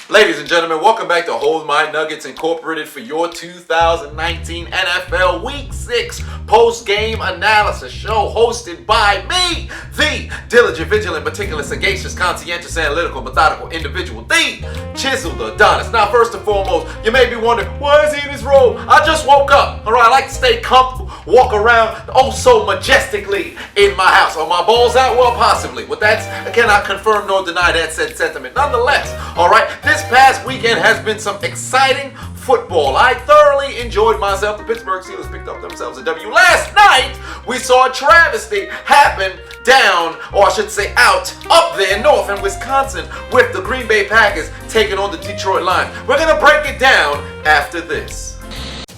Ladies and gentlemen, welcome back to Hold My Nuggets Incorporated for your 2019 NFL Week 6 post-game analysis show hosted by me, the diligent, vigilant, meticulous, sagacious, conscientious, analytical, methodical individual, the Chiseled Adonis. Now, first and foremost, you may be wondering, why is he in his robe? I just woke up, all right? I like to stay comfortable, walk around oh so majestically in my house. Are my balls out? Well, possibly. But I cannot confirm nor deny that said sentiment. Nonetheless, all right, this past weekend has been some exciting football. I thoroughly enjoyed myself. The Pittsburgh Steelers picked up themselves a W. Last night, we saw a travesty happen down, or I should say out, up there north in Wisconsin with the Green Bay Packers taking on the Detroit Lions. We're going to break it down after this.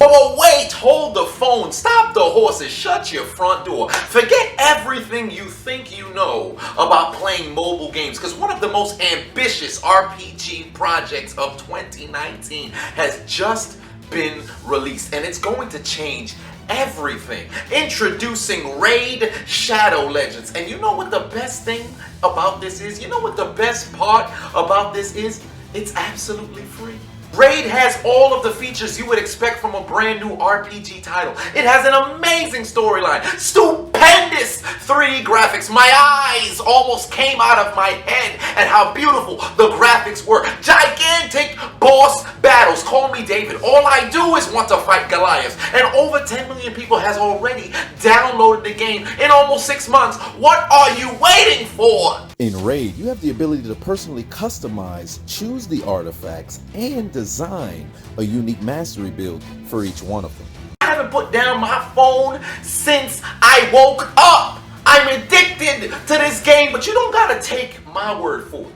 Oh, wait, hold the phone, stop the horses, shut your front door. Forget everything you think you know about playing mobile games, because one of the most ambitious RPG projects of 2019 has just been released, and it's going to change everything. Introducing Raid Shadow Legends. And you know what the best thing about this is? You know what the best part about this is? It's absolutely free. Raid has all of the features you would expect from a brand new RPG title. It has an amazing storyline, stupendous 3D graphics. My eyes almost came out of my head at how beautiful the graphics were. Gigantic boss battles. Call me David. All I do is want to fight Goliath. And over 10 million people has already downloaded the game in almost 6 months. What are you waiting for? In Raid, you have the ability to personally customize, choose the artifacts, and design a unique mastery build for each one of them. I haven't put down my phone since I woke up. I'm addicted to this game, but you don't gotta take my word for it.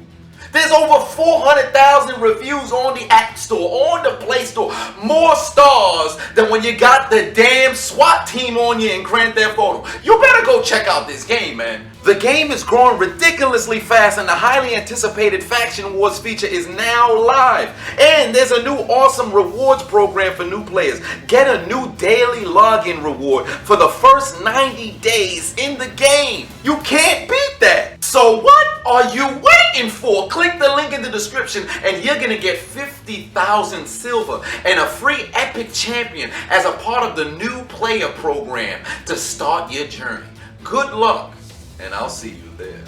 There's over 400,000 reviews on the App Store, on the Play Store. More stars than when you got the damn SWAT team on you in Grand Theft Auto. You better go check out this game, man. The game is growing ridiculously fast, and the highly anticipated Faction Wars feature is now live. And there's a new awesome rewards program for new players. Get a new daily login reward for the first 90 days in the game. You can't beat that. So what are you waiting for? Click the link in the description and you're gonna get 50,000 silver and a free epic champion as a part of the new player program to start your journey. Good luck, and I'll see you there.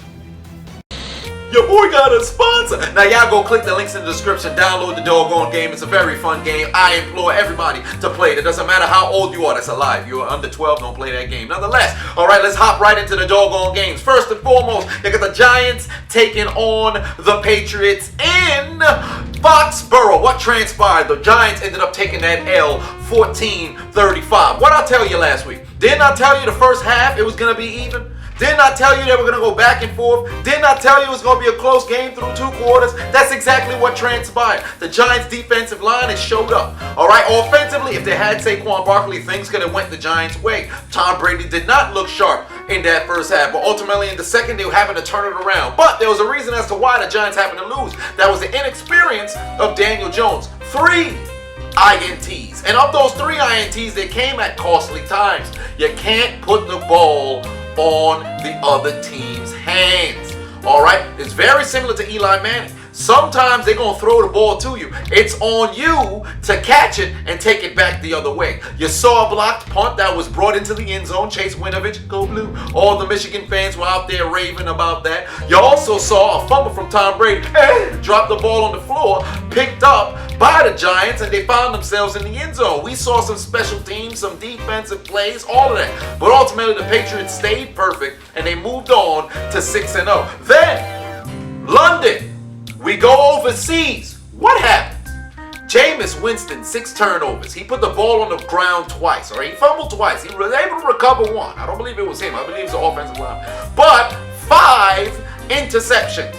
Your boy got a sponsor. Now y'all go click the links in the description, download the doggone game. It's a very fun game. I implore everybody to play it. It doesn't matter how old you are, that's a lie. If you're under 12, don't play that game. Nonetheless, alright, let's hop right into the doggone games. First and foremost, you got the Giants taking on the Patriots in Foxborough. What transpired? The Giants ended up taking that L 14-35. What I tell you last week? Didn't I tell you the first half it was going to be even? Didn't I tell you they were going to go back and forth? Didn't I tell you it was going to be a close game through 2 quarters? That's exactly what transpired. The Giants' defensive line has showed up. All right, offensively, if they had Saquon Barkley, things could have went the Giants' way. Tom Brady did not look sharp in that first half, but ultimately in the second, they were having to turn it around. But there was a reason as to why the Giants happened to lose. That was the inexperience of Daniel Jones. 3 INTs. And of those 3 INTs, they came at costly times. You can't put the ball on the other team's hands. All right? It's very similar to Eli Manning. Sometimes they're going to throw the ball to you. It's on you to catch it and take it back the other way. You saw a blocked punt that was brought into the end zone. Chase Winovich, go blue. All the Michigan fans were out there raving about that. You also saw a fumble from Tom Brady. Dropped the ball on the floor, picked up by the Giants, and they found themselves in the end zone. We saw some special teams, some defensive plays, all of that. But ultimately, the Patriots stayed perfect, and they moved on to 6-0. Then, London. We go overseas. What happened? Jameis Winston, 6 turnovers. He put the ball on the ground twice. All right, he fumbled twice. He was able to recover 1. I don't believe it was him. I believe it was the offensive line. But 5 interceptions.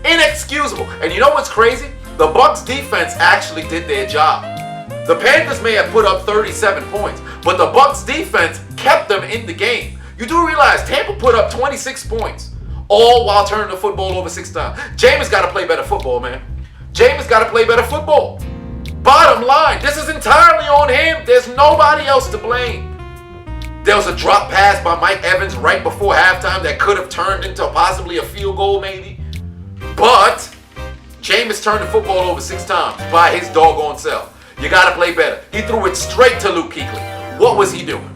Inexcusable. And you know what's crazy? The Bucs defense actually did their job. The Panthers may have put up 37 points, but the Bucs defense kept them in the game. You do realize Tampa put up 26 points. All while turning the football over 6 times. Jameis got to play better football, man. Jameis got to play better football. Bottom line, this is entirely on him. There's nobody else to blame. There was a drop pass by Mike Evans right before halftime that could have turned into possibly a field goal maybe. But Jameis turned the football over 6 times by his doggone self. You got to play better. He threw it straight to Luke Kuechly. What was he doing?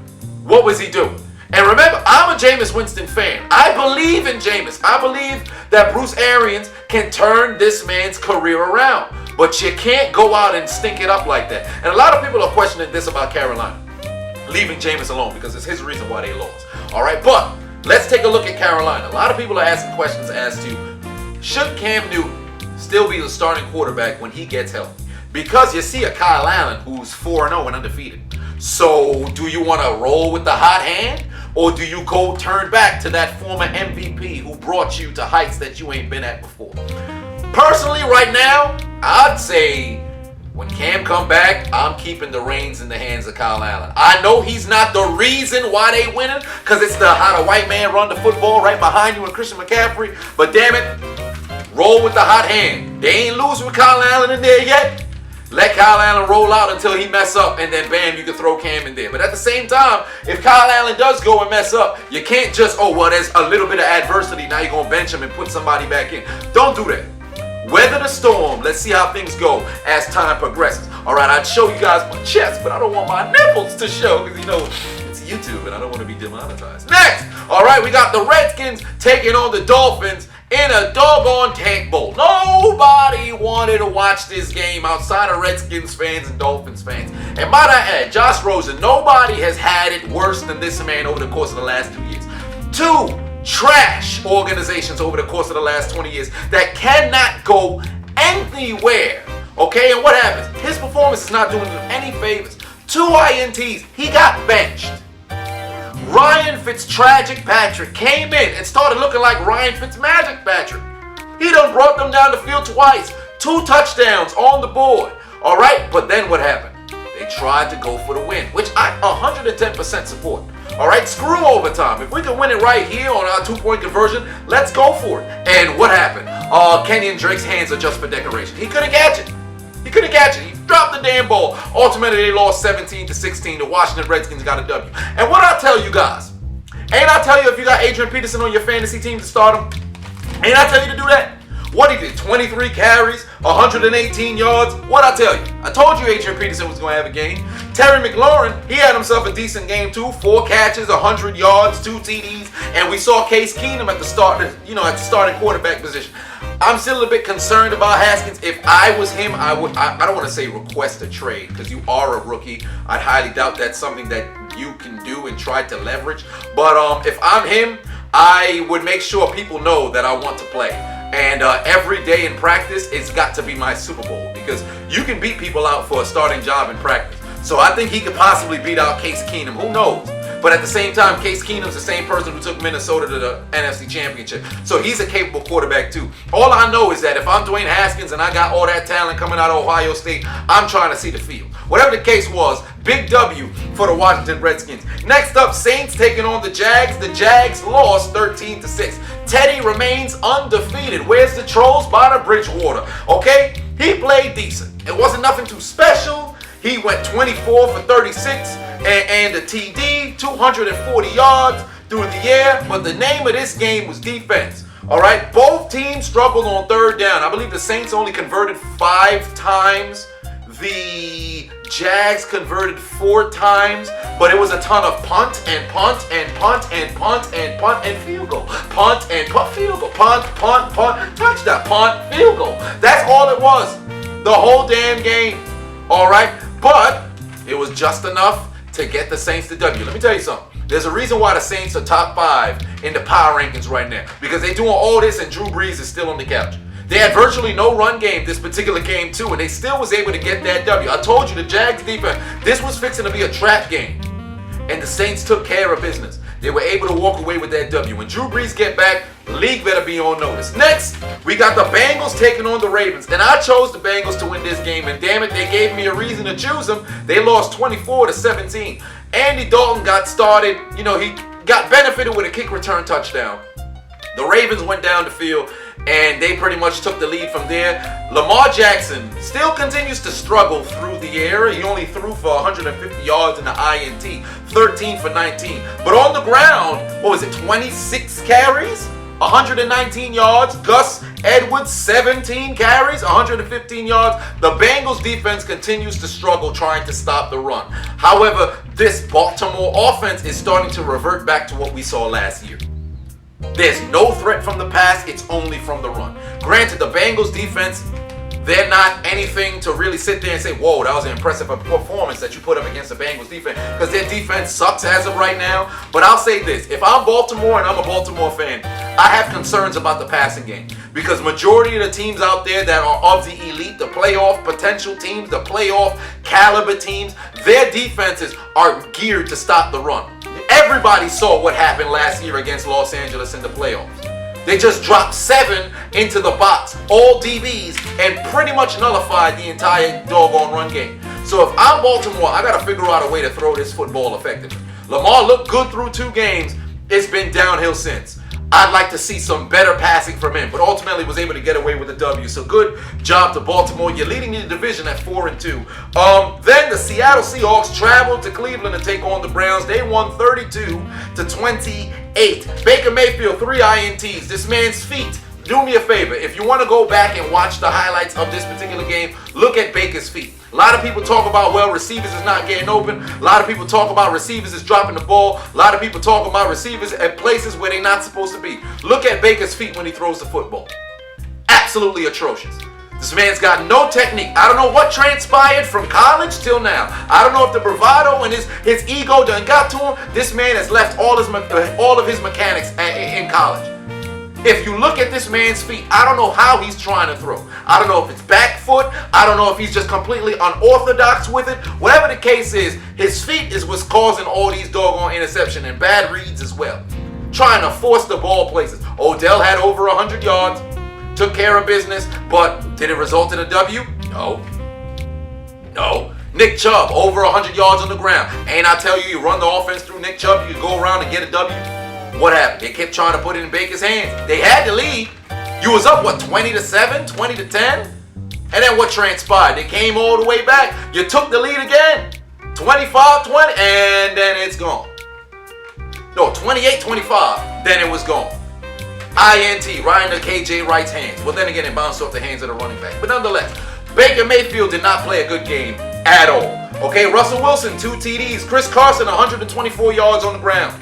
What was he doing? And remember, I'm a Jameis Winston fan. I believe in Jameis. I believe that Bruce Arians can turn this man's career around. But you can't go out and stink it up like that. And a lot of people are questioning this about Carolina, leaving Jameis alone because it's his reason why they lost. All right, but let's take a look at Carolina. A lot of people are asking questions as to, should Cam Newton still be the starting quarterback when he gets healthy? Because you see a Kyle Allen who's 4-0 and undefeated. So do you want to roll with the hot hand? Or do you go turn back to that former MVP who brought you to heights that you ain't been at before? Personally, right now, I'd say when Cam come back, I'm keeping the reins in the hands of Kyle Allen. I know he's not the reason why they winning, because it's the how the white man run the football right behind you and Christian McCaffrey. But damn it, roll with the hot hand. They ain't losing with Kyle Allen in there yet. Let Kyle Allen roll out until he mess up, and then bam, you can throw Cam in there. But at the same time, if Kyle Allen does go and mess up, you can't just, oh, well, there's a little bit of adversity. Now you're going to bench him and put somebody back in. Don't do that. Weather the storm. Let's see how things go as time progresses. All right, I'd show you guys my chest, but I don't want my nipples to show because, you know, it's YouTube and I don't want to be demonetized. Next, all right, we got the Redskins taking on the Dolphins in a doggone tank bowl. Nobody wanted to watch this game outside of Redskins fans and Dolphins fans. And might I add, Josh Rosen, nobody has had it worse than this man over the course of the last 2 years. 2 trash organizations over the course of the last 20 years that cannot go anywhere. Okay, and what happens? His performance is not doing him any favors. 2 INTs. He got benched. Ryan Fitzpatrick came in and started looking like Ryan Fitzmagic Patrick. He done brought them down the field twice. 2 touchdowns on the board. All right, but then what happened? They tried to go for the win, which I 110% support. All right, screw overtime. If we can win it right here on our 2-point conversion, let's go for it. And what happened? Kenyon Drake's hands are just for decoration. He couldn't catch it. He couldn't catch it. He dropped the damn ball. Ultimately, they lost 17-16. The Washington Redskins got a W. And what I tell you guys, ain't I tell you if you got Adrian Peterson on your fantasy team to start him? Ain't I tell you to do that? What he did, 23 carries, 118 yards. What I tell you? I told you Adrian Peterson was going to have a game. Terry McLaurin, he had himself a decent game too. 4 catches, 100 yards, 2 TDs, and we saw Case Keenum at the starting quarterback position. I'm still a bit concerned about Haskins. If I was him, I don't want to say request a trade because you are a rookie. I highly doubt that's something that you can do and try to leverage. But if I'm him, I would make sure people know that I want to play. And every day in practice, it's got to be my Super Bowl because you can beat people out for a starting job in practice. So I think he could possibly beat out Case Keenum. Who knows? But at the same time, Case Keenum's the same person who took Minnesota to the NFC Championship. So he's a capable quarterback too. All I know is that if I'm Dwayne Haskins and I got all that talent coming out of Ohio State, I'm trying to see the field. Whatever the case was, big W for the Washington Redskins. Next up, Saints taking on the Jags. The Jags lost 13-6. Teddy remains undefeated. Where's the Trolls? By the Bridgewater. Okay? He played decent. It wasn't nothing too special. He went 24 for 36 and a TD, 240 yards through the air. But the name of this game was defense. All right? Both teams struggled on 3rd down. I believe the Saints only converted 5 times. The Jags converted 4 times, but it was a ton of punt and punt and punt and punt and punt and field goal. Punt and punt, field goal. Punt, touchdown, punt, field goal. That's all it was. The whole damn game. All right? But it was just enough to get the Saints the W. Let me tell you something. There's a reason why the Saints are top 5 in the power rankings right now. Because they're doing all this and Drew Brees is still on the couch. They had virtually no run game this particular game too, and they still was able to get that W. I told you the Jags defense, this was fixing to be a trap game. And the Saints took care of business. They were able to walk away with that W. When Drew Brees get back, the league better be on notice. Next, we got the Bengals taking on the Ravens. And I chose the Bengals to win this game, and damn it, they gave me a reason to choose them. They lost 24-17. Andy Dalton got started. You know, he got benefited with a kick return touchdown. The Ravens went down the field, and they pretty much took the lead from there. Lamar Jackson still continues to struggle through the air. He only threw for 150 yards in the INT, 13 for 19. But on the ground, what was it, 26 carries? 119 yards. Gus Edwards, 17 carries, 115 yards. The Bengals defense continues to struggle trying to stop the run. However, this Baltimore offense is starting to revert back to what we saw last year. There's no threat from the pass, it's only from the run. Granted, the Bengals defense, they're not anything to really sit there and say, whoa, that was an impressive performance that you put up against the Bengals defense, because their defense sucks as of right now. But I'll say this, if I'm Baltimore and I'm a Baltimore fan, I have concerns about the passing game, because majority of the teams out there that are of the elite, the playoff potential teams, the playoff caliber teams, their defenses are geared to stop the run. Everybody saw what happened last year against Los Angeles in the playoffs. They just dropped 7 into the box, all DBs, and pretty much nullified the entire doggone run game. So if I'm Baltimore, I got to figure out a way to throw this football effectively. Lamar looked good through 2 games. It's been downhill since. I'd like to see some better passing from him, but ultimately was able to get away with a W. So good job to Baltimore. You're leading the division at 4-2. Then the Seattle Seahawks traveled to Cleveland to take on the Browns. They won 32-28. Baker Mayfield, 3 INTs. This man's feet. Do me a favor. If you want to go back and watch the highlights of this particular game, look at Baker's feet. A lot of people talk about, well, receivers is not getting open. A lot of people talk about receivers is dropping the ball. A lot of people talk about receivers at places where they're not supposed to be. Look at Baker's feet when he throws the football. Absolutely atrocious. This man's got no technique. I don't know what transpired from college till now. I don't know if the bravado and his ego done got to him. This man has left all of his mechanics in college. If you look at this man's feet, I don't know how he's trying to throw. I don't know if it's back foot. I don't know if he's just completely unorthodox with it. Whatever the case is, his feet is what's causing all these doggone interception and bad reads as well. Trying to force the ball places. Odell had over 100 yards, took care of business, but did it result in a W? No. Nick Chubb, over 100 yards on the ground. Ain't I tell you run the offense through Nick Chubb, you go around and get a W? What happened? They kept trying to put it in Baker's hands. They had the lead. You was up, 20-7, 20-10? And then what transpired? They came all the way back. You took the lead again. 25-20, and then it's gone. No, 28-25, then it was gone. INT, right into KJ Wright's hands. Well, then again, it bounced off the hands of the running back. But nonetheless, Baker Mayfield did not play a good game at all. Okay, Russell Wilson, 2 TDs. Chris Carson, 124 yards on the ground.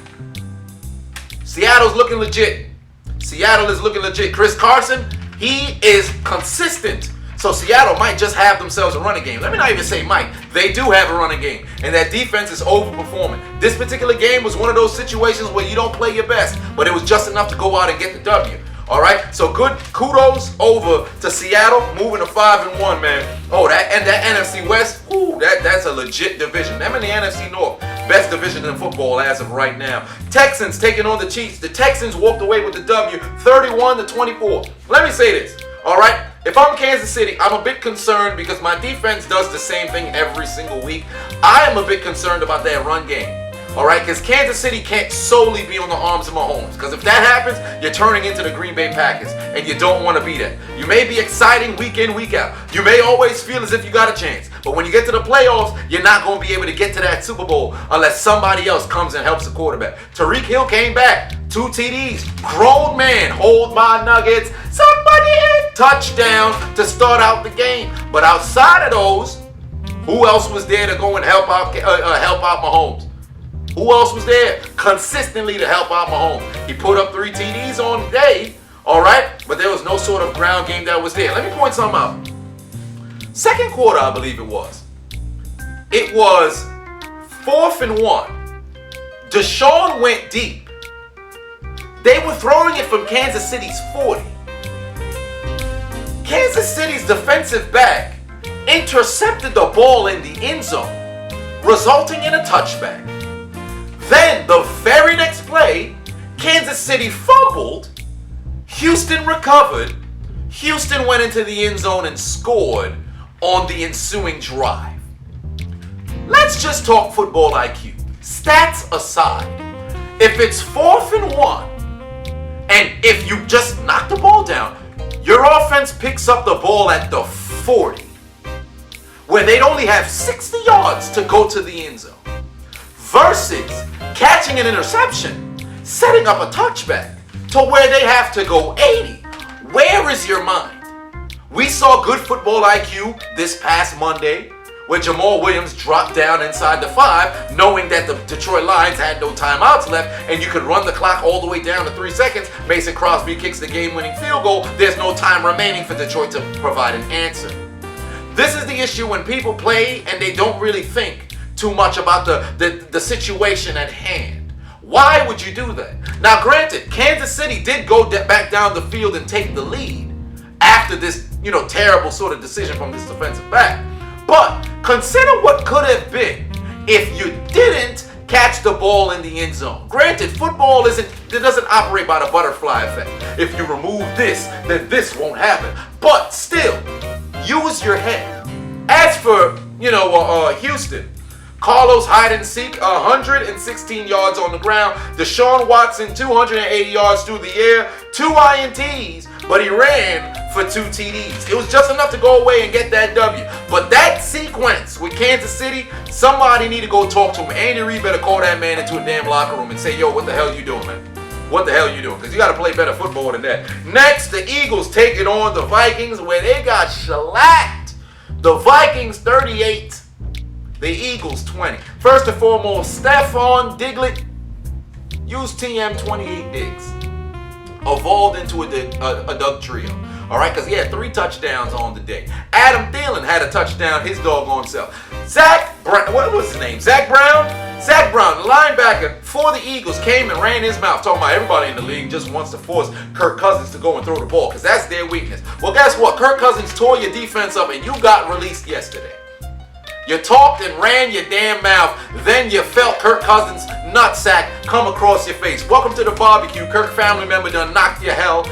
Seattle's looking legit. Seattle is looking legit. Chris Carson, he is consistent. So Seattle might just have themselves a running game. Let me not even say might. They do have a running game. And that defense is overperforming. This particular game was one of those situations where you don't play your best, but it was just enough to go out and get the W. All right, so good kudos over to Seattle, moving to 5-1, man. Oh, that NFC West, ooh, that's a legit division. Them in the NFC North, best division in football as of right now. Texans taking on the Chiefs. The Texans walked away with the W, 31-24. Let me say this, all right? If I'm Kansas City, I'm a bit concerned because my defense does the same thing every single week. I am a bit concerned about that run game. All right, because Kansas City can't solely be on the arms of Mahomes. Because if that happens, you're turning into the Green Bay Packers, and you don't want to be that. You may be exciting week in, week out. You may always feel as if you got a chance. But when you get to the playoffs, you're not going to be able to get to that Super Bowl unless somebody else comes and helps the quarterback. Tyreek Hill came back, 2 TDs. Grown man, hold my Nuggets. Somebody hit touchdown to start out the game. But outside of those, who else was there to go and help out Mahomes? Who else was there consistently to help out Mahomes? He put up 3 TDs on the day, all right? But there was no sort of ground game that was there. Let me point something out. Second quarter, I believe it was. It was 4th and 1. Deshaun went deep. They were throwing it from Kansas City's 40. Kansas City's defensive back intercepted the ball in the end zone, resulting in a touchback. Then, the very next play, Kansas City fumbled, Houston recovered, Houston went into the end zone and scored on the ensuing drive. Let's just talk football IQ. Stats aside, if it's 4th and 1, and if you just knock the ball down, your offense picks up the ball at the 40, where they'd only have 60 yards to go to the end zone, versus catching an interception, setting up a touchback, to where they have to go 80. Where is your mind? We saw good football IQ this past Monday, where Jamal Williams dropped down inside the 5, knowing that the Detroit Lions had no timeouts left, and you could run the clock all the way down to 3 seconds. Mason Crosby kicks the game-winning field goal. There's no time remaining for Detroit to provide an answer. This is the issue when people play and they don't really think too much about the situation at hand. Why would you do that? Now, granted, Kansas City did go back down the field and take the lead after this, terrible sort of decision from this defensive back. But consider what could have been if you didn't catch the ball in the end zone. Granted, football doesn't operate by the butterfly effect. If you remove this, then this won't happen. But still, use your head. As for, Houston, Carlos hide and seek, 116 yards on the ground. Deshaun Watson, 280 yards through the air, 2 INTs, but he ran for 2 TDs. It was just enough to go away and get that W. But that sequence with Kansas City, somebody need to go talk to him. Andy Reid better call that man into a damn locker room and say, yo, what the hell you doing, man? What the hell you doing? Because you got to play better football than that. Next, the Eagles take it on the Vikings, where they got shellacked. The Vikings 38, the Eagles 20. First and foremost, Stephon Diggs used TM 28 Diggs. Evolved into a Doug trio. All right, because he had 3 touchdowns on the day. Adam Thielen had a touchdown his doggone self. Zach Brown, what was his name? Zach Brown? Zach Brown, the linebacker for the Eagles, came and ran his mouth, talking about everybody in the league just wants to force Kirk Cousins to go and throw the ball, because that's their weakness. Well, guess what? Kirk Cousins tore your defense up, and you got released yesterday. You talked and ran your damn mouth, then you felt Kirk Cousins' nutsack come across your face. Welcome to the barbecue. Kirk family member done knocked you the hell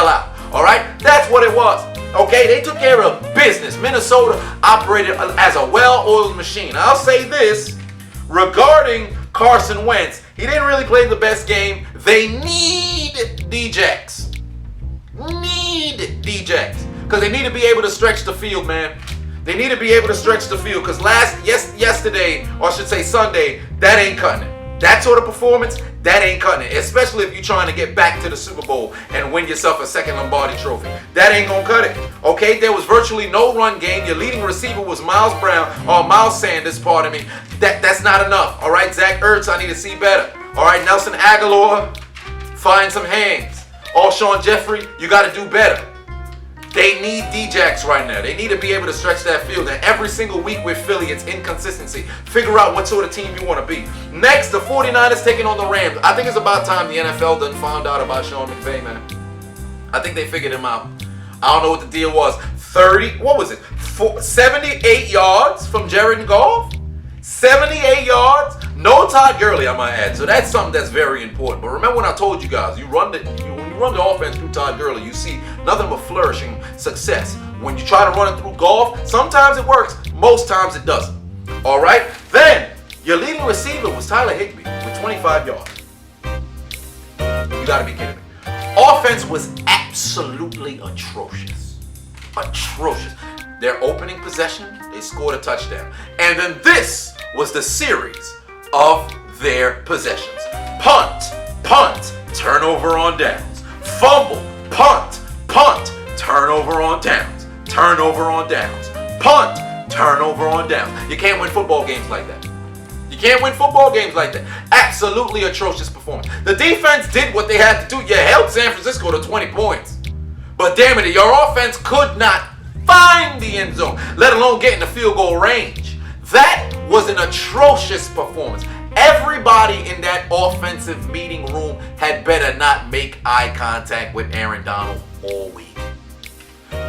out. All right? That's what it was. Okay? They took care of business. Minnesota operated as a well-oiled machine. I'll say this regarding Carson Wentz. He didn't really play the best game. They need Djax. Because they need to be able to stretch the field, man. They need to be able to stretch the field, because yesterday, or I should say Sunday, that ain't cutting it. That sort of performance, that ain't cutting it. Especially if you're trying to get back to the Super Bowl and win yourself a second Lombardi trophy. That ain't gonna cut it. Okay, there was virtually no run game. Your leading receiver was Miles Sanders, pardon me. That's not enough. All right, Zach Ertz, I need to see better. All right, Nelson Aguilar, find some hands. Alshon Jeffrey, you got to do better. They need Djax right now. They need to be able to stretch that field. And every single week with Philly, it's inconsistency. Figure out what sort of team you want to be. Next, the 49ers taking on the Rams. I think it's about time the NFL done found out about Sean McVay, man. I think they figured him out. I don't know what the deal was. 78 yards from Jared Goff? 78 yards? No Todd Gurley, I might add. So that's something that's very important. But remember when I told you guys, when you run the offense through Todd Gurley, you see nothing but flourishing success. When you try to run it through Goff, sometimes it works, most times it doesn't. All right? Then, your leading receiver was Tyler Higbee with 25 yards. You got to be kidding me. Offense was absolutely atrocious. Atrocious. Their opening possession, they scored a touchdown. And then this was the series of their possessions. Punt, turnover on downs. Fumble, punt, turnover on downs. Turnover on downs. Punt, turnover on downs. You can't win football games like that. You can't win football games like that. Absolutely atrocious performance. The defense did what they had to do. You held San Francisco to 20 points. But damn it, your offense could not find the end zone, let alone get in the field goal range. That was an atrocious performance. Everybody in that offensive meeting room had better not make eye contact with Aaron Donald all week.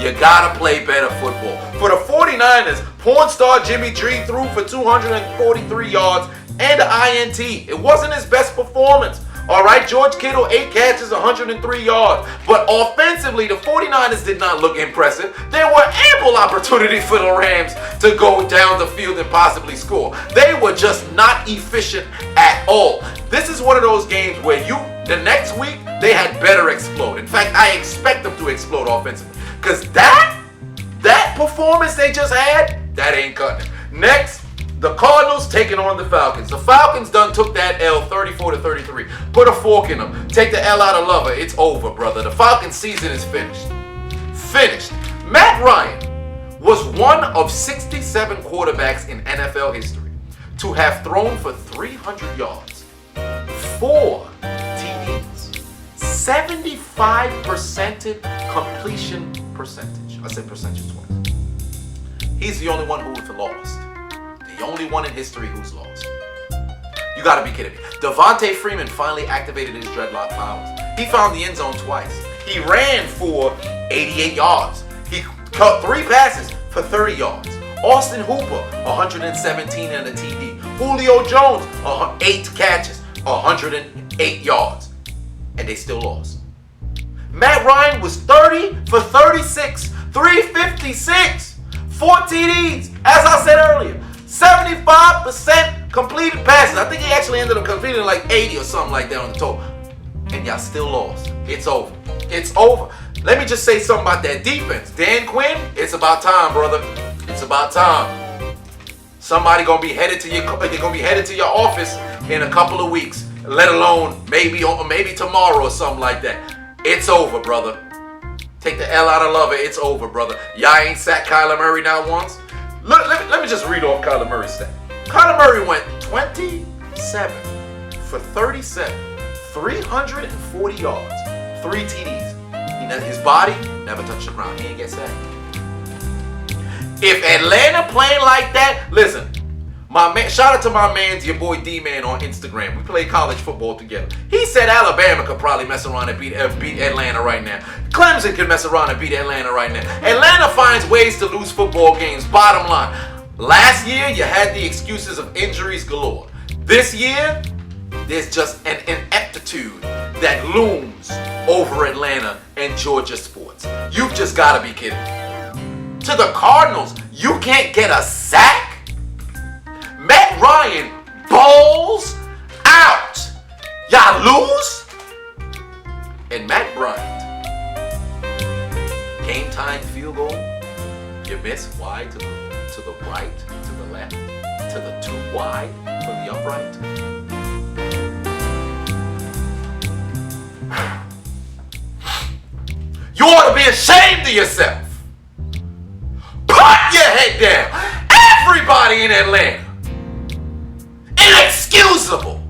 You gotta play better football. For the 49ers, porn star Jimmy G threw for 243 yards and an INT. It wasn't his best performance. All right, George Kittle, 8 catches, 103 yards. But offensively, the 49ers did not look impressive. There were ample opportunities for the Rams to go down the field and possibly score. They were just not efficient at all. This is one of those games where the next week, they had better explode. In fact, I expect them to explode offensively. Because that performance they just had, that ain't cutting it. Next, The Cardinals taking on the Falcons. The Falcons done took that L 34-33. Put a fork in them. Take the L out of Lover. It's over, brother. The Falcons season is finished. Finished. Matt Ryan was one of 67 quarterbacks in NFL history to have thrown for 300 yards, 4 TDs, 75% completion percentage. I said percentage twice. He's the only one who has lost. The only one in history who's lost. You gotta be kidding me. Devontae Freeman finally activated his dreadlock powers. He found the end zone twice. He ran for 88 yards. He caught 3 passes for 30 yards. Austin Hooper, 117 and a TD. Julio Jones, 8 catches, 108 yards. And they still lost. Matt Ryan was 30 for 36, 356, 4 TDs. As I said earlier, 75% completed passes. I think he actually ended up completing like 80 or something like that on the total. And y'all still lost. It's over. It's over. Let me just say something about that defense. Dan Quinn, it's about time, brother. It's about time. Somebody gonna be headed to your office in a couple of weeks. Let alone maybe tomorrow or something like that. It's over, brother. Take the L out of Lover. It's over, brother. Y'all ain't sacked Kyler Murray not once. Let me just read off Kyler Murray's stat. Kyler Murray went 27 for 37, 340 yards, 3 TDs. His body never touched the ground. He ain't get sacked. If Atlanta playing like that, listen, my man, shout out to my man's your boy D-Man on Instagram. We play college football together. He said Alabama could probably mess around and beat Atlanta right now. Clemson can mess around and beat Atlanta right now. Atlanta finds ways to lose football games. Bottom line, last year you had the excuses of injuries galore. This year, there's just an ineptitude that looms over Atlanta and Georgia sports. You've just got to be kidding me. To the Cardinals, you can't get a sack? Matt Ryan balls out. Y'all lose? And Matt Bryant, game time field goal, you miss wide to the right, to the left, to the too wide for the upright. You ought to be ashamed of yourself. Put your head down. Everybody in Atlanta. Inexcusable.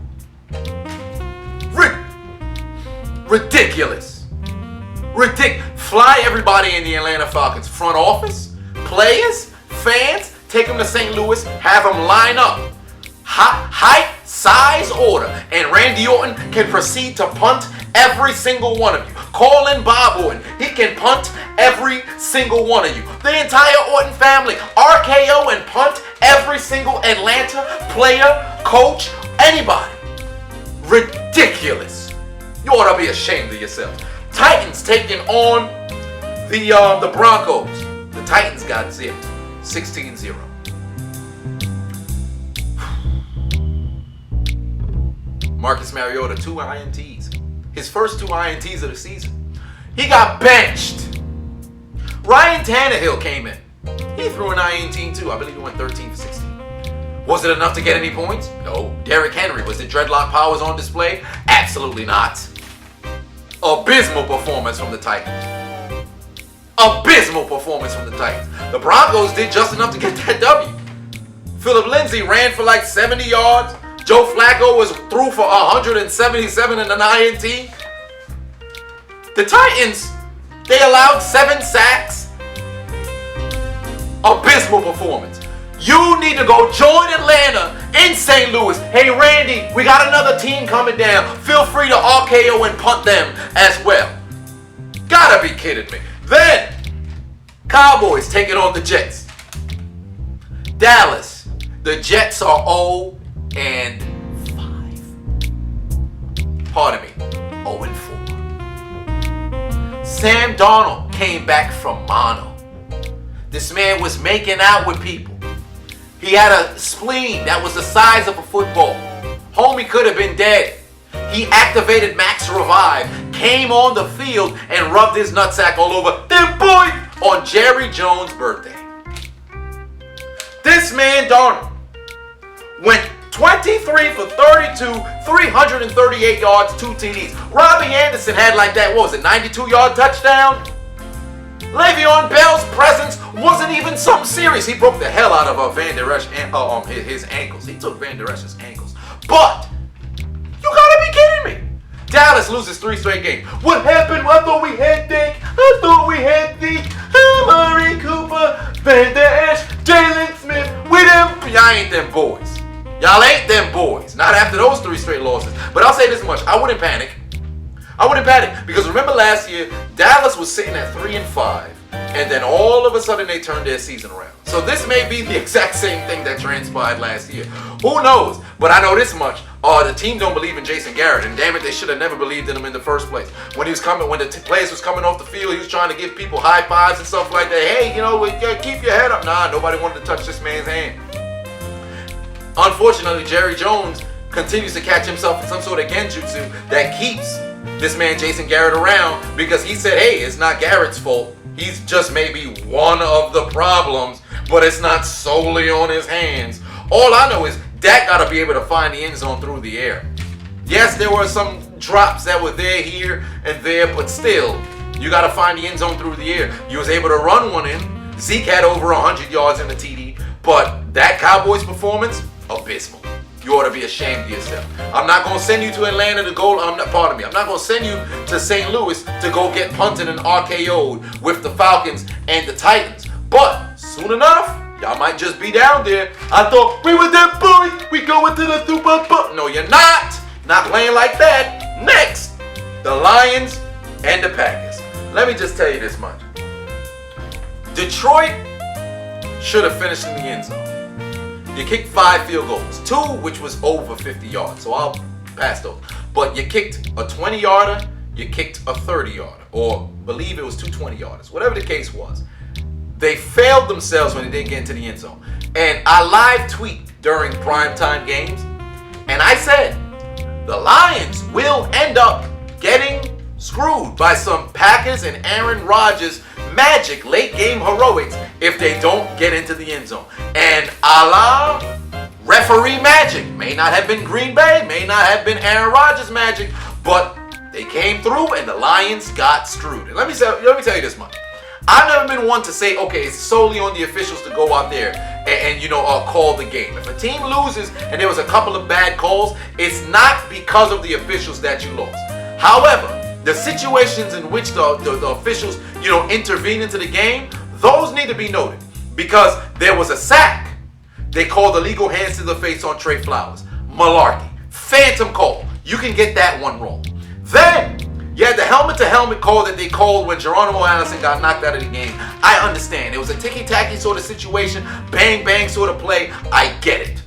Ridiculous. Fly everybody in the Atlanta Falcons front office, players, fans, take them to St. Louis, have them line up. Height, size, order. And Randy Orton can proceed to punt every single one of you. Call in Bob Orton. He can punt every single one of you. The entire Orton family. RKO and punt every single Atlanta player, coach, anybody. Ridiculous. You ought to be ashamed of yourself. Titans taking on the Broncos. The Titans got zipped. 16-0. Marcus Mariota, 2 INTs. His first 2 INTs of the season. He got benched. Ryan Tannehill came in. He threw an INT too. I believe he went 13 for 16. Was it enough to get any points? No. Derrick Henry, was the dreadlock powers on display? Absolutely not. Abysmal performance from the Titans. Abysmal performance from the Titans. The Broncos did just enough to get that W. Phillip Lindsay ran for like 70 yards. Joe Flacco was through for 177 and an INT. The Titans, they allowed 7 sacks. Abysmal performance. You need to go join Atlanta in St. Louis. Hey, Randy, we got another team coming down. Feel free to RKO and punt them as well. Gotta be kidding me. Then, Cowboys taking on the Jets. Dallas, the Jets are 0-5. Pardon me, 0-4. Sam Darnold came back from mono. This man was making out with people. He had a spleen that was the size of a football. Homie could have been dead. He activated Max Revive, came on the field, and rubbed his nutsack all over them boy on Jerry Jones' birthday. This man Darnold went 23 for 32, 338 yards, 2 TDs. Robbie Anderson had like that, 92-yard touchdown? Le'Veon Bell's presence wasn't even something serious. He broke the hell out of Van Der Esch his ankles. He took Van Der Esch's ankles. But you gotta be kidding me. Dallas loses 3 straight games. What happened? I thought we had Dick. I thought we had Zeke. Amari Cooper, Van Der Esch, Jalen Smith. Y'all ain't them boys. Y'all ain't them boys. Not after those 3 straight losses. But I'll say this much. I wouldn't panic. Because remember last year, Dallas was sitting at 3-5, and then all of a sudden they turned their season around. So this may be the exact same thing that transpired last year. Who knows? But I know this much. The team don't believe in Jason Garrett, and damn it, they should have never believed in him in the first place. When the players was coming off the field, he was trying to give people high fives and stuff like that. Hey, keep your head up. Nah, nobody wanted to touch this man's hand. Unfortunately, Jerry Jones continues to catch himself in some sort of genjutsu that keeps this man Jason Garrett around, because he said, hey, it's not Garrett's fault. He's just maybe one of the problems, but it's not solely on his hands. All I know is Dak got to be able to find the end zone through the air. Yes, there were some drops that were there, here, and there, but still, you got to find the end zone through the air. You was able to run one in. Zeke had over 100 yards in the TD, but that Cowboys performance, abysmal. You ought to be ashamed of yourself. I'm not going to send you to Atlanta to go, I'm not going to send you to St. Louis to go get punted and RKO'd with the Falcons and the Titans. But soon enough, y'all might just be down there. I thought we were that boy. We going to the Super Bowl. No, you're not. Not playing like that. Next, the Lions and the Packers. Let me just tell you this much. Detroit should have finished in the end zone. You kicked 5 field goals, 2 which was over 50 yards, so I'll pass those. But you kicked a 20-yarder, you kicked a 30-yarder, or believe it was 2 20-yarders, whatever the case was. They failed themselves when they didn't get into the end zone. And I live tweet during primetime games, and I said, the Lions will end up getting screwed by some Packers and Aaron Rodgers magic late game heroics if they don't get into the end zone. And a la referee magic, may not have been Green Bay, may not have been Aaron Rodgers magic, but they came through and the Lions got screwed. And let me tell you this much. I've never been one to say, okay, it's solely on the officials to go out there and call the game. If a team loses and there was a couple of bad calls, it's not because of the officials that you lost. However, the situations in which the officials, intervene into the game, those need to be noted. Because there was a sack. They called illegal hands to the face on Trey Flowers. Malarkey. Phantom call. You can get that one wrong. Then, you had the helmet-to-helmet call that they called when Geronimo Allison got knocked out of the game. I understand. It was a ticky-tacky sort of situation. Bang-bang sort of play. I get it.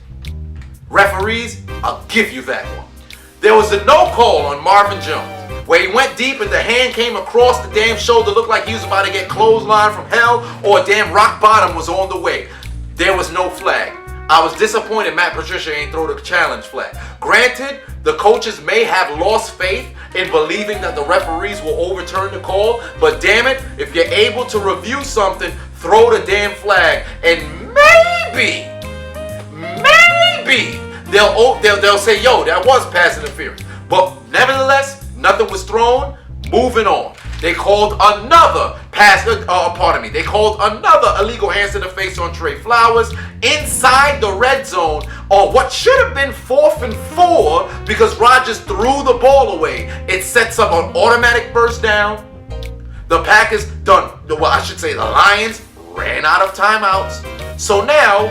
Referees, I'll give you that one. There was a no call on Marvin Jones, where he went deep and the hand came across the damn shoulder, looked like he was about to get clothesline from hell, or a damn rock bottom was on the way. There was no flag. I was disappointed Matt Patricia ain't throw the challenge flag. Granted, the coaches may have lost faith in believing that the referees will overturn the call, but damn it, if you're able to review something, throw the damn flag, and maybe they'll say, yo, that was pass interference. But nevertheless, nothing was thrown. Moving on. They called another They called another illegal hands to the face on Trey Flowers inside the red zone on what should have been 4th and 4 because Rodgers threw the ball away. It sets up an automatic first down. The Packers the Lions ran out of timeouts. So now,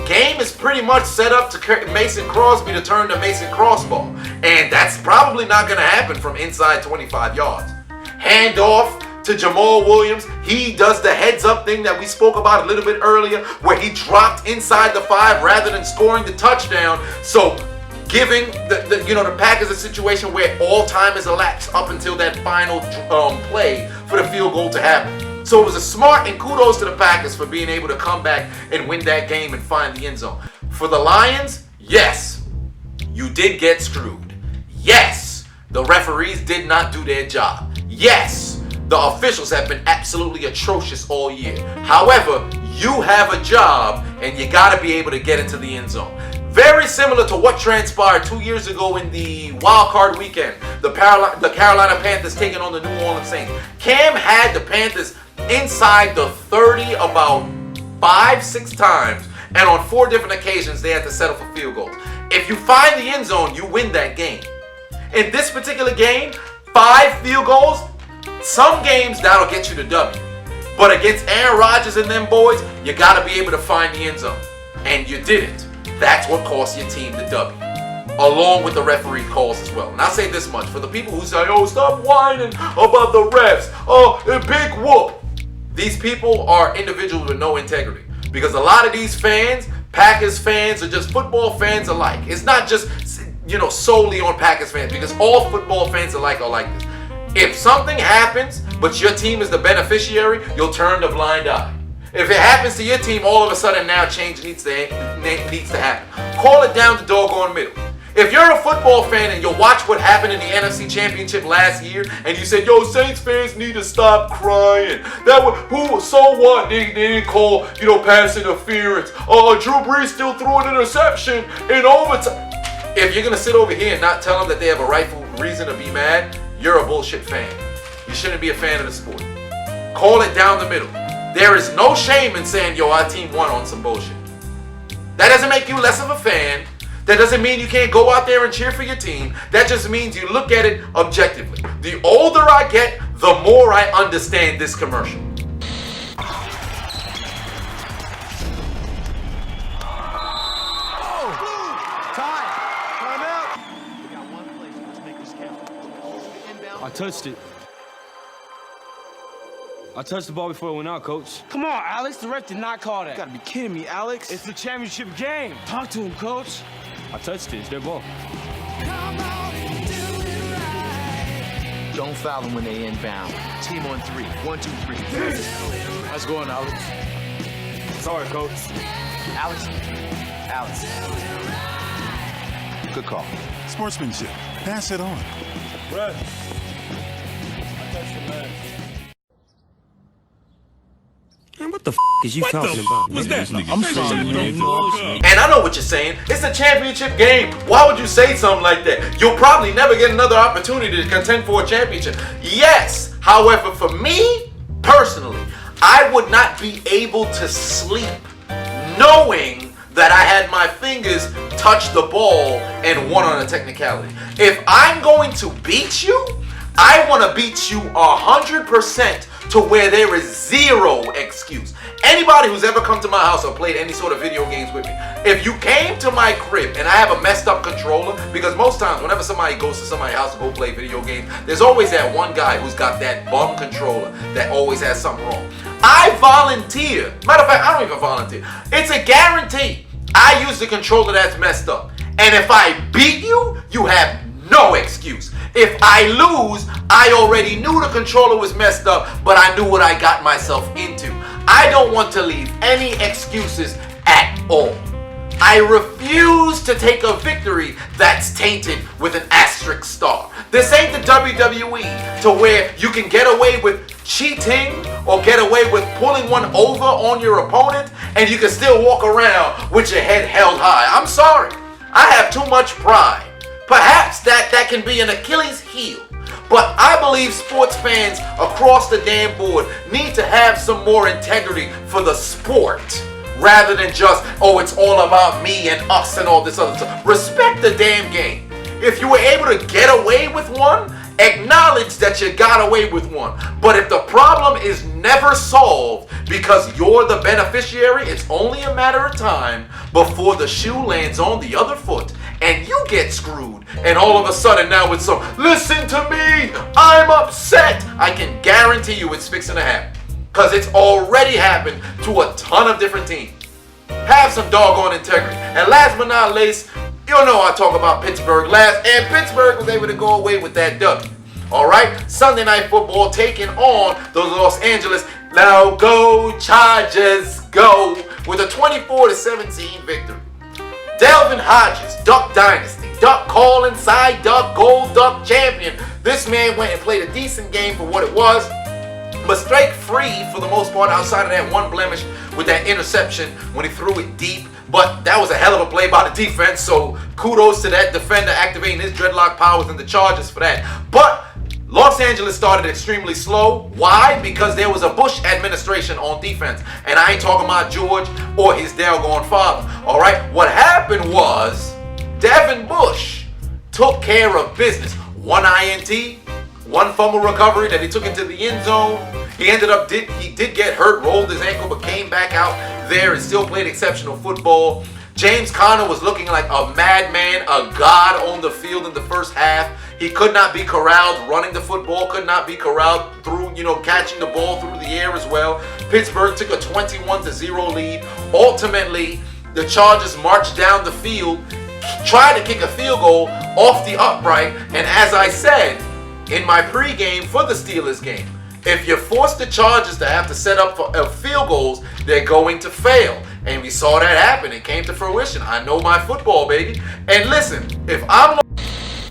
game is pretty much set up to Mason Crosby to turn the Mason Crossball. And that's probably not going to happen from inside 25 yards. Handoff to Jamal Williams. He does the heads-up thing that we spoke about a little bit earlier, where he dropped inside the 5 rather than scoring the touchdown. So giving the Packers a situation where all time is elapsed up until that final play for the field goal to happen. So it was a smart, and kudos to the Packers for being able to come back and win that game and find the end zone. For the Lions, yes, you did get screwed. Yes, the referees did not do their job. Yes, the officials have been absolutely atrocious all year. However, you have a job and you got to be able to get into the end zone. Very similar to what transpired 2 years ago in the wild card weekend. The Carolina Panthers taking on the New Orleans Saints. Cam had the Panthers inside the 30 about 5-6 times, and on 4 different occasions they had to settle for field goals. If you find the end zone, you win that game. In this particular game, 5 field goals, some games that'll get you the W. But against Aaron Rodgers and them boys, you got to be able to find the end zone. And you didn't. That's what cost your team the W. Along with the referee calls as well. And I'll say this much. For the people who say, oh, stop whining about the refs. Oh, a big whoop. These people are individuals with no integrity. Because a lot of these fans, Packers fans, or just football fans alike. It's not just, solely on Packers fans. Because all football fans alike are like this. If something happens, but your team is the beneficiary, you'll turn the blind eye. If it happens to your team, all of a sudden now change needs to happen. Call it down the doggone middle. If you're a football fan and you watch what happened in the NFC Championship last year, and you said, yo, Saints fans need to stop crying. So what? They didn't call, pass interference. Drew Brees still threw an interception in overtime. If you're going to sit over here and not tell them that they have a rightful reason to be mad, you're a bullshit fan. You shouldn't be a fan of the sport. Call it down the middle. There is no shame in saying, yo, our team won on some bullshit. That doesn't make you less of a fan. That doesn't mean you can't go out there and cheer for your team. That just means you look at it objectively. The older I get, the more I understand this commercial. I touched it. I touched the ball before it went out, Coach. Come on, Alex. The ref did not call that. You gotta be kidding me, Alex. It's the championship game. Talk to him, Coach. I touched it. It's their ball. Don't foul them when they inbound. Team on 3. 1, 2, 3. Nice going, Alex. Sorry, Coach. Alex. Good call. Sportsmanship. Pass it on. Ref. I touched the man. Man, what the is you talking about? What's that? I'm sorry, man. And I know what you're saying. It's a championship game. Why would you say something like that? You'll probably never get another opportunity to contend for a championship. Yes. However, for me, personally, I would not be able to sleep knowing that I had my fingers touch the ball and won on a technicality. If I'm going to beat you, I want to beat you 100% to where there is zero excuse. Anybody who's ever come to my house or played any sort of video games with me, if you came to my crib and I have a messed up controller, because most times whenever somebody goes to somebody's house to go play video games, there's always that one guy who's got that bum controller that always has something wrong. I volunteer. Matter of fact, I don't even volunteer. It's a guarantee. I use the controller that's messed up. And if I beat you, you have no excuse. If I lose, I already knew the controller was messed up, but I knew what I got myself into. I don't want to leave any excuses at all. I refuse to take a victory that's tainted with an asterisk star. This ain't the WWE to where you can get away with cheating or get away with pulling one over on your opponent and you can still walk around with your head held high. I'm sorry. I have too much pride. Perhaps that can be an Achilles heel. But I believe sports fans across the damn board need to have some more integrity for the sport rather than just, oh, it's all about me and us and all this other stuff. Respect the damn game. If you were able to get away with one, acknowledge that you got away with one. But if the problem is never solved because you're the beneficiary, it's only a matter of time before the shoe lands on the other foot and you get screwed. And all of a sudden now it's so, listen to me, I'm upset. I can guarantee you it's fixing to happen. Because it's already happened to a ton of different teams. Have some doggone integrity. And last but not least, you know I talk about Pittsburgh last, and Pittsburgh was able to go away with that W. All right, Sunday Night Football taking on the Los Angeles. Now go Chargers, go with a 24-17 victory. Delvin Hodges, Duck Dynasty, Duck Call Inside, Duck Gold, Duck Champion. This man went and played a decent game for what it was, but strike free for the most part outside of that one blemish with that interception when he threw it deep. But that was a hell of a play by the defense, so kudos to that defender activating his dreadlock powers and the Chargers for that. But Los Angeles started extremely slow. Why? Because there was a Bush administration on defense. And I ain't talking about George or his doggone father. All right? What happened was Devin Bush took care of business. One INT, one fumble recovery that he took into the end zone. He did get hurt, rolled his ankle, but came back out there and still played exceptional football. James Conner was looking like a madman, a god on the field in the first half. He could not be corralled running the football, could not be corralled through, catching the ball through the air as well. Pittsburgh took a 21-0 lead. Ultimately, the Chargers marched down the field, tried to kick a field goal off the upright, and as I said in my pregame for the Steelers game, if you force the Chargers to have to set up for field goals, they're going to fail. And we saw that happen. It came to fruition. I know my football, baby. And listen, if I'm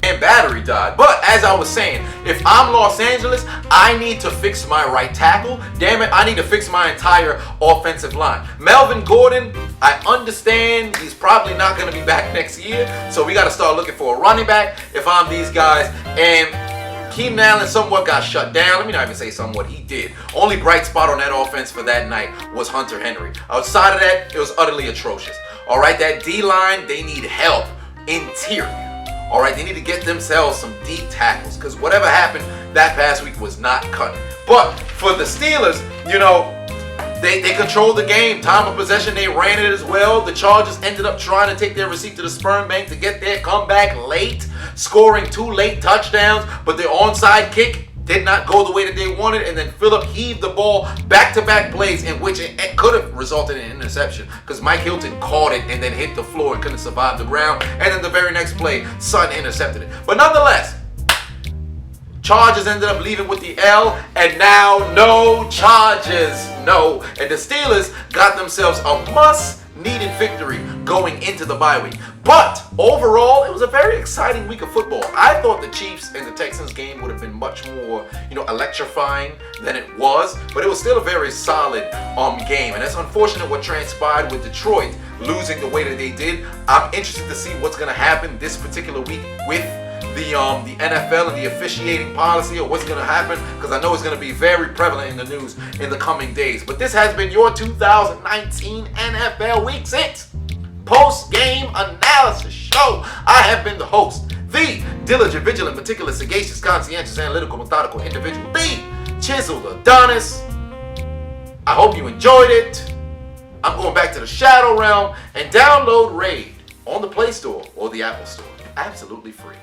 and battery died. But as I was saying, if I'm Los Angeles, I need to fix my right tackle. Damn it, I need to fix my entire offensive line. Melvin Gordon, I understand he's probably not going to be back next year. So we got to start looking for a running back if I'm these guys. And Keenan Allen somewhat got shut down. Let me not even say somewhat, he did. Only bright spot on that offense for that night was Hunter Henry. Outside of that, it was utterly atrocious. All right, that D-line, they need help. Interior. All right, they need to get themselves some deep tackles because whatever happened that past week was not cutting. But for the Steelers, they controlled the game. Time of possession, they ran it as well. The Chargers ended up trying to take their receipt to the sperm bank to get their comeback late, scoring 2 late touchdowns, but their onside kick did not go the way that they wanted, and then Phillip heaved the ball back-to-back plays in which it could have resulted in an interception because Mike Hilton caught it and then hit the floor and couldn't survive the ground, and then the very next play, Sutton intercepted it. But nonetheless, Chargers ended up leaving with the L, and now no charges, no. And the Steelers got themselves a must-needed victory going into the bye week. But overall, it was a very exciting week of football. I thought the Chiefs and the Texans game would have been much more, electrifying than it was, but it was still a very solid game. And it's unfortunate what transpired with Detroit losing the way that they did. I'm interested to see what's going to happen this particular week with the NFL and the officiating policy, or what's going to happen, because I know it's going to be very prevalent in the news in the coming days. But this has been your 2019 NFL Week 6 post-game analysis show. I have been the host, the diligent, vigilant, meticulous, sagacious, conscientious, analytical, methodical individual, the Chiseled Adonis. I hope you enjoyed it. I'm going back to the Shadow Realm, and download Raid on the Play Store or the Apple Store. Absolutely free.